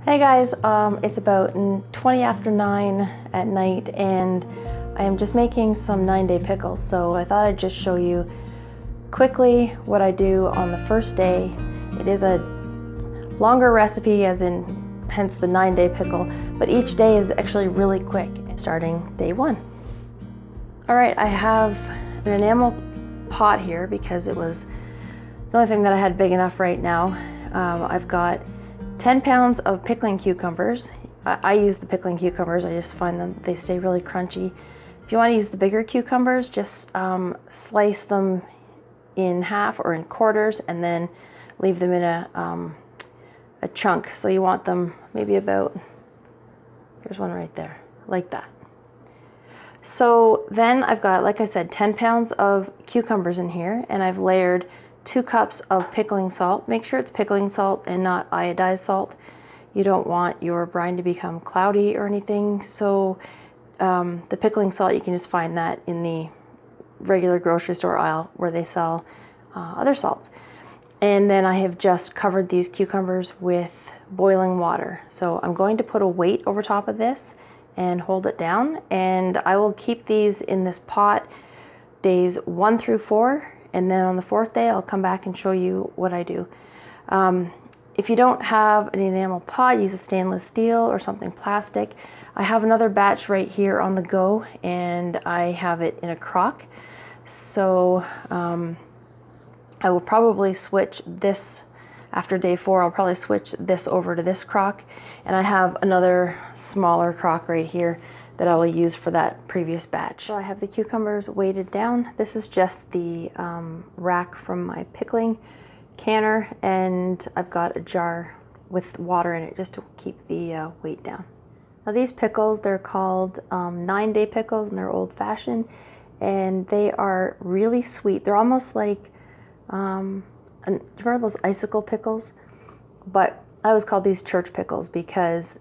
Hey guys, it's about 20 after 9 at night and I am just making some 9-day pickles. So I thought I'd just show you quickly what I do on the first day. It is a longer recipe, as in hence the 9-day pickle, but each day is actually really quick, starting day 1. All right, I have an enamel pot here because it was the only thing that I had big enough right now. I've got 10 pounds of pickling cucumbers. I use the pickling cucumbers, I just find them, they stay really crunchy. If you want to use the bigger cucumbers, just slice them in half or in quarters and then leave them in a chunk. So you want them maybe about, there's one right there, like that. So then I've got, like I said, 10 pounds of cucumbers in here, and I've layered 2 cups of pickling salt. Make sure it's pickling salt and not iodized salt. You don't want your brine to become cloudy or anything. So the pickling salt, you can just find that in the regular grocery store aisle where they sell other salts. And then I have just covered these cucumbers with boiling water. So I'm going to put a weight over top of this and hold it down. And I will keep these in this pot days 1 through 4. And then on the 4th day, I'll come back and show you what I do. If you don't have an enamel pot, use a stainless steel or something plastic. I have another batch right here on the go, and I have it in a crock. So I will probably switch this after day 4. I'll probably switch this over to this crock. And I have another smaller crock right here that I will use for that previous batch. So I have the cucumbers weighted down. This is just the rack from my pickling canner, and I've got a jar with water in it just to keep the weight down. Now these pickles, they're called 9-day pickles, and they're old-fashioned, and they are really sweet. They're almost like, do you remember those icicle pickles? But I always call these church pickles because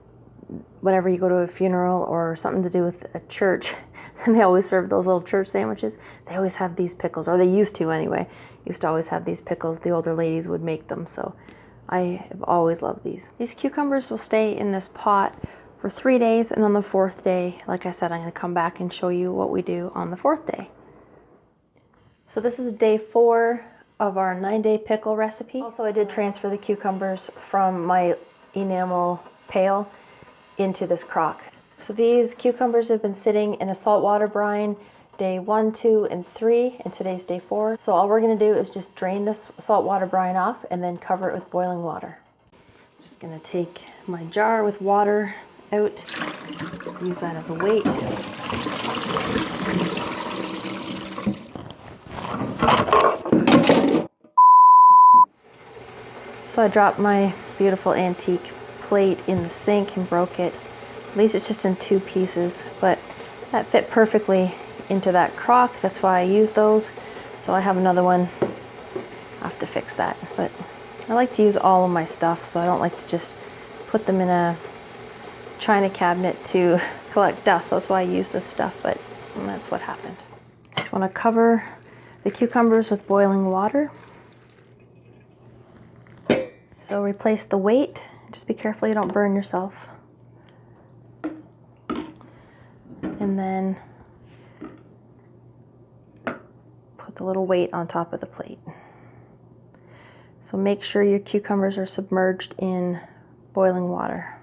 whenever you go to a funeral or something to do with a church, and they always serve those little church sandwiches, they always have these pickles, or they used to anyway. Used to always have these pickles. The older ladies would make them, so I have always loved these. These cucumbers will stay in this pot for 3 days, and on the 4th day, like I said, I'm going to come back and show you what we do on the 4th day. So this is day 4 of our 9-day pickle recipe. Also, I did transfer the cucumbers from my enamel pail into this crock. So these cucumbers have been sitting in a saltwater brine day 1, 2, and 3, and today's day 4. So all we're going to do is just drain this saltwater brine off and then cover it with boiling water. I'm just going to take my jar with water out, use that as a weight. So I dropped my beautiful antique plate in the sink and broke it. At least it's just in 2 pieces, but that fit perfectly into that crock. That's why I use those. So I have another one. I have to fix that, but I like to use all of my stuff, so I don't like to just put them in a china cabinet to collect dust. So that's why I use this stuff, but that's what happened. Just want to cover the cucumbers with boiling water. So replace the weight. Just be careful you don't burn yourself. And then put the little weight on top of the plate. So make sure your cucumbers are submerged in boiling water.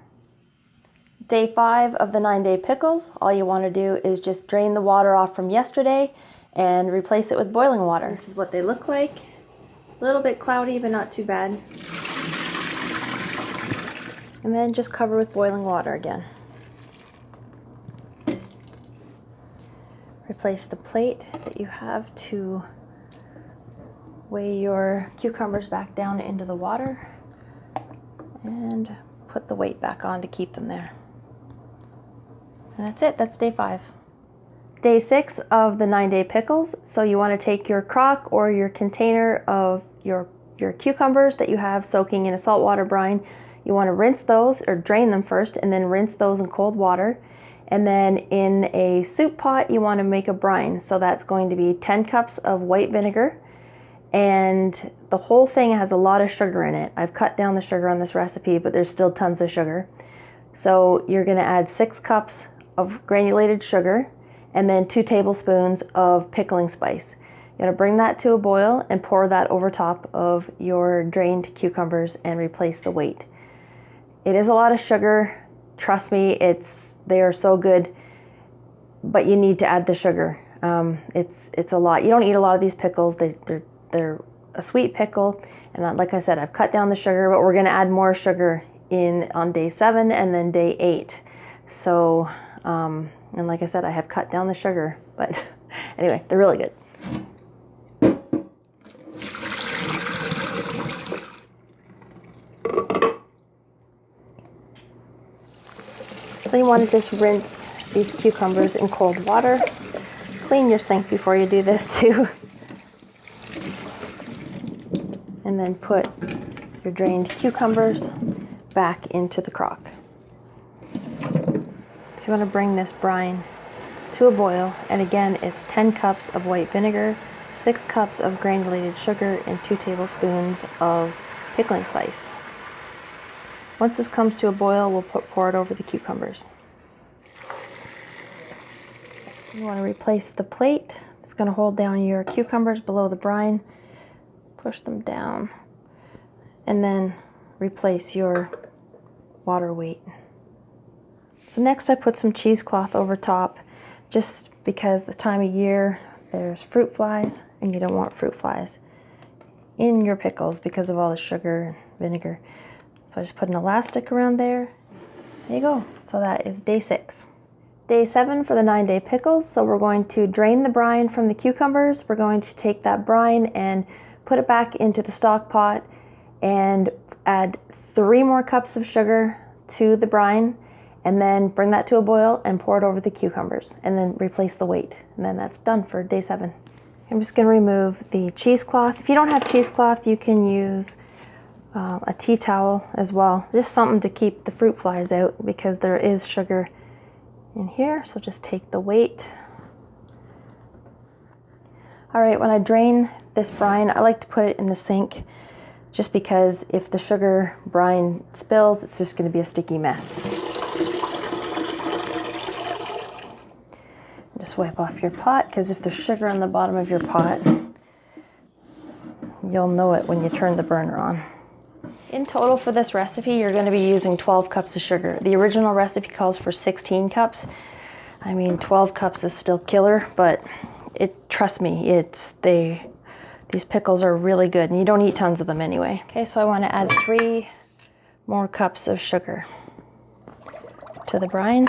Day 5 of the 9-day pickles, all you want to do is just drain the water off from yesterday and replace it with boiling water. This is what they look like. A little bit cloudy, but not too bad. And then just cover with boiling water again. Replace the plate that you have to weigh your cucumbers back down into the water and put the weight back on to keep them there. And that's it, that's day 5. Day 6 of the 9-day pickles. So you want to take your crock or your container of your cucumbers that you have soaking in a saltwater brine. You want to rinse those, or drain them first, and then rinse those in cold water. And then in a soup pot, you want to make a brine. So that's going to be 10 cups of white vinegar and the whole thing has a lot of sugar in it. I've cut down the sugar on this recipe, but there's still tons of sugar. So you're gonna add 6 cups of granulated sugar and then 2 tablespoons of pickling spice. You're gonna bring that to a boil and pour that over top of your drained cucumbers and replace the weight. It is a lot of sugar. Trust me, they are so good, but you need to add the sugar. It's a lot. You don't eat a lot of these pickles. They're a sweet pickle, and like I said, I've cut down the sugar, but we're gonna add more sugar on day 7 and then day 8. So, and like I said, I have cut down the sugar, but anyway, they're really good. So you want to just rinse these cucumbers in cold water. Clean your sink before you do this too. And then put your drained cucumbers back into the crock. So you want to bring this brine to a boil, and again it's 10 cups of white vinegar, 6 cups of granulated sugar, and 2 tablespoons of pickling spice. Once this comes to a boil, we'll pour it over the cucumbers. You want to replace the plate. It's going to hold down your cucumbers below the brine. Push them down, and then replace your water weight. So next I put some cheesecloth over top, just because the time of year there's fruit flies, and you don't want fruit flies in your pickles because of all the sugar and vinegar. So I just put an elastic around there. There you go. So that is day 6. Day 7 for the 9-day pickles. So we're going to drain the brine from the cucumbers. We're going to take that brine and put it back into the stock pot and add 3 more cups of sugar to the brine, and then bring that to a boil and pour it over the cucumbers, and then replace the weight. And then that's done for day 7. I'm just going to remove the cheesecloth. If you don't have cheesecloth, you can use a tea towel as well. Just something to keep the fruit flies out, because there is sugar in here. So just take the weight. All right, when I drain this brine, I like to put it in the sink, just because if the sugar brine spills, it's just going to be a sticky mess. Just wipe off your pot, because if there's sugar on the bottom of your pot, you'll know it when you turn the burner on. In total for this recipe, you're going to be using 12 cups of sugar. The original recipe calls for 16 cups. I mean, 12 cups is still killer, but trust me, these pickles are really good, and you don't eat tons of them anyway. Okay, so I want to add 3 more cups of sugar to the brine.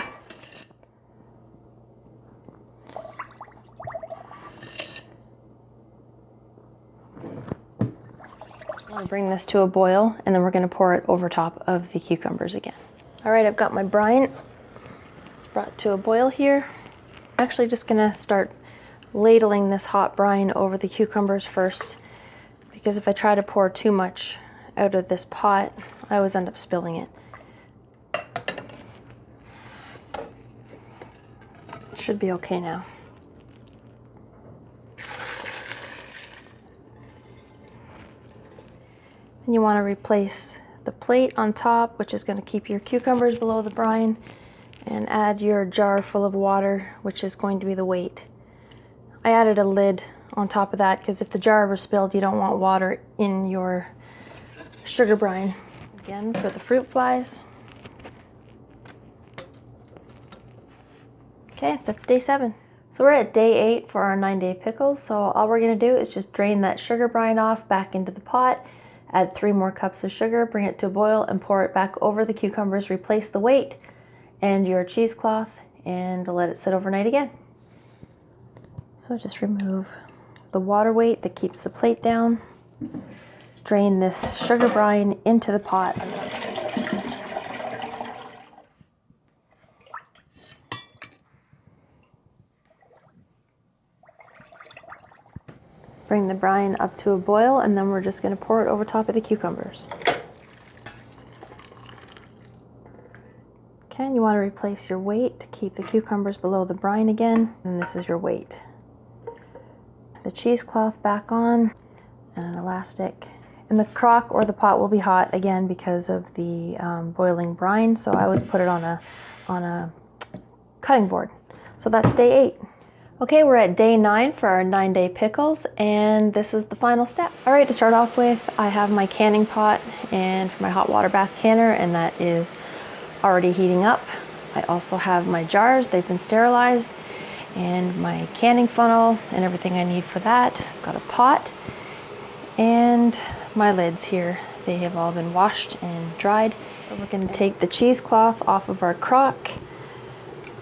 I'm going to bring this to a boil, and then we're going to pour it over top of the cucumbers again. All right, I've got my brine. It's brought to a boil here. I'm actually just going to start ladling this hot brine over the cucumbers first, because if I try to pour too much out of this pot, I always end up spilling it. It should be okay now. And you want to replace the plate on top, which is going to keep your cucumbers below the brine, and add your jar full of water, which is going to be the weight. I added a lid on top of that, because if the jar was spilled, you don't want water in your sugar brine. Again, for the fruit flies. Okay, that's day 7. So we're at day 8 for our 9-day pickles. So all we're going to do is just drain that sugar brine off back into the pot, add 3 more cups of sugar, bring it to a boil, and pour it back over the cucumbers, replace the weight and your cheesecloth, and let it sit overnight again. So just remove the water weight that keeps the plate down. Drain this sugar brine into the pot. Bring the brine up to a boil, and then we're just going to pour it over top of the cucumbers. Okay, and you want to replace your weight to keep the cucumbers below the brine again, and this is your weight. The cheesecloth back on, and an elastic And the crock or the pot will be hot again because of the boiling brine. So I always put it on a cutting board. So that's day 8. Okay, we're at day 9 for our 9-day pickles, and this is the final step. All right, to start off with, I have my canning pot and for my hot water bath canner, and that is already heating up. I also have my jars, they've been sterilized, and my canning funnel and everything I need for that. I've got a pot and my lids here. They have all been washed and dried. So we're going to take the cheesecloth off of our crock.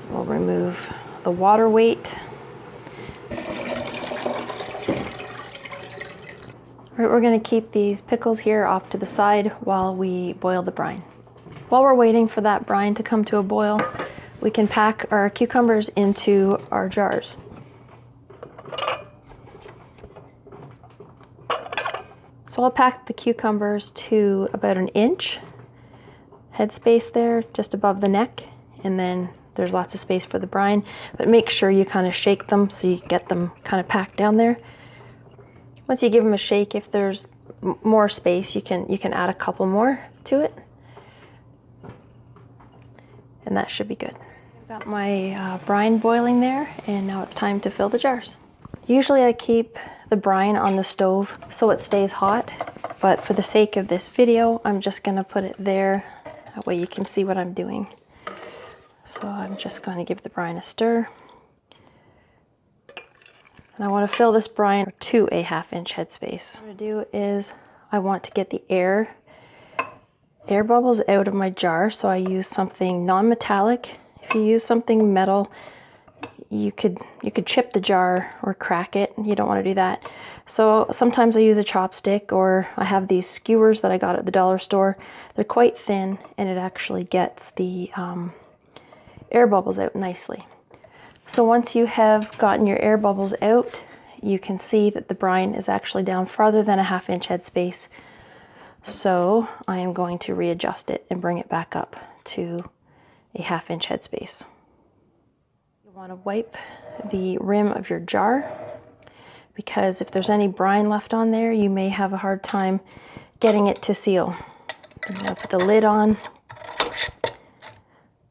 We'll remove the water weight. All right, we're going to keep these pickles here off to the side while we boil the brine. While we're waiting for that brine to come to a boil, we can pack our cucumbers into our jars. So I'll pack the cucumbers to about 1 inch headspace there, just above the neck, and then there's lots of space for the brine, but make sure you kind of shake them so you get them kind of packed down there. Once you give them a shake, if there's more space, you can add a couple more to it. And that should be good. I've got my brine boiling there, and now it's time to fill the jars. Usually I keep the brine on the stove so it stays hot, but for the sake of this video, I'm just gonna put it there. That way you can see what I'm doing. So I'm just going to give the brine a stir. And I want to fill this brine to a 1/2 inch headspace. What I'm going to do is I want to get the air bubbles out of my jar, so I use something non-metallic. If you use something metal, you could chip the jar or crack it. You don't want to do that. So sometimes I use a chopstick, or I have these skewers that I got at the dollar store. They're quite thin, and it actually gets the air bubbles out nicely. So once you have gotten your air bubbles out, you can see that the brine is actually down farther than a 1/2 inch headspace. So I am going to readjust it and bring it back up to a 1/2 inch headspace. You want to wipe the rim of your jar, because if there's any brine left on there, you may have a hard time getting it to seal. I'm going to put the lid on,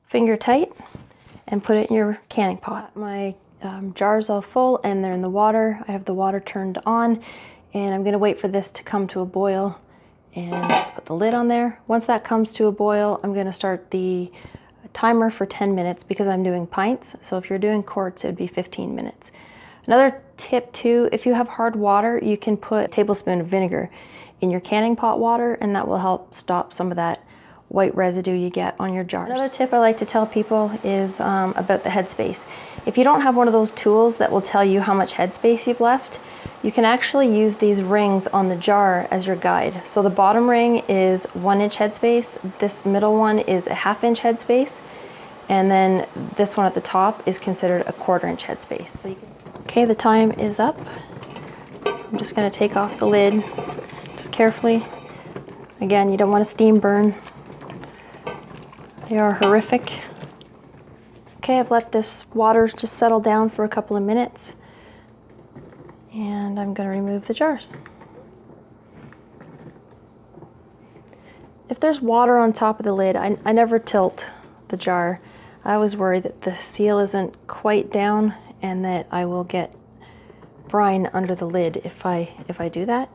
finger tight, and put it in your canning pot. My jar's all full and they're in the water. I have the water turned on, and I'm going to wait for this to come to a boil, and let's put the lid on there. Once that comes to a boil, I'm going to start the timer for 10 minutes because I'm doing pints. So if you're doing quarts, it would be 15 minutes. Another tip too, if you have hard water, you can put a tablespoon of vinegar in your canning pot water, and that will help stop some of that white residue you get on your jars. Another tip I like to tell people is about the headspace. If you don't have one of those tools that will tell you how much headspace you've left, you can actually use these rings on the jar as your guide. So the bottom ring is 1 inch headspace, this middle one is a 1/2 inch headspace, and then this one at the top is considered a 1/4 inch headspace. So okay, the time is up. So I'm just going to take off the lid just carefully. Again, you don't want to steam burn. They are horrific. Okay, I've let this water just settle down for a couple of minutes, and I'm going to remove the jars. If there's water on top of the lid, I never tilt the jar. I always worry that the seal isn't quite down and that I will get brine under the lid if I do that.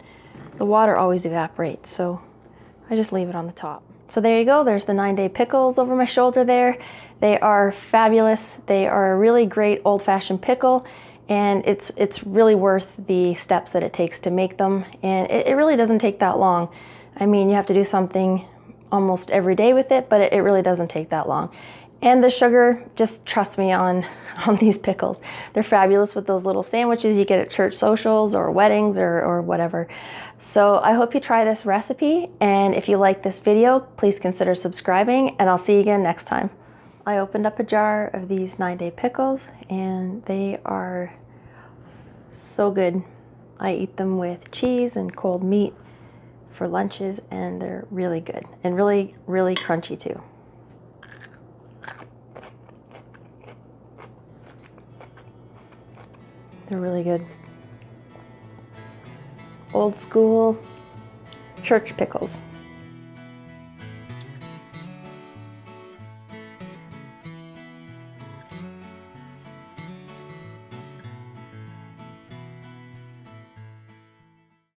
The water always evaporates, so I just leave it on the top. So there you go, there's the 9-day pickles over my shoulder there. They are fabulous. They are a really great old-fashioned pickle, and it's really worth the steps that it takes to make them, and it really doesn't take that long. I mean, you have to do something almost every day with it, but it really doesn't take that long. And the sugar, just trust me on these pickles. They're fabulous with those little sandwiches you get at church socials or weddings or whatever. So I hope you try this recipe, and if you like this video, please consider subscribing, and I'll see you again next time. I opened up a jar of these 9-day pickles, and they are so good. I eat them with cheese and cold meat for lunches, and they're really good and really, really crunchy too. They're really good. Old school, church pickles.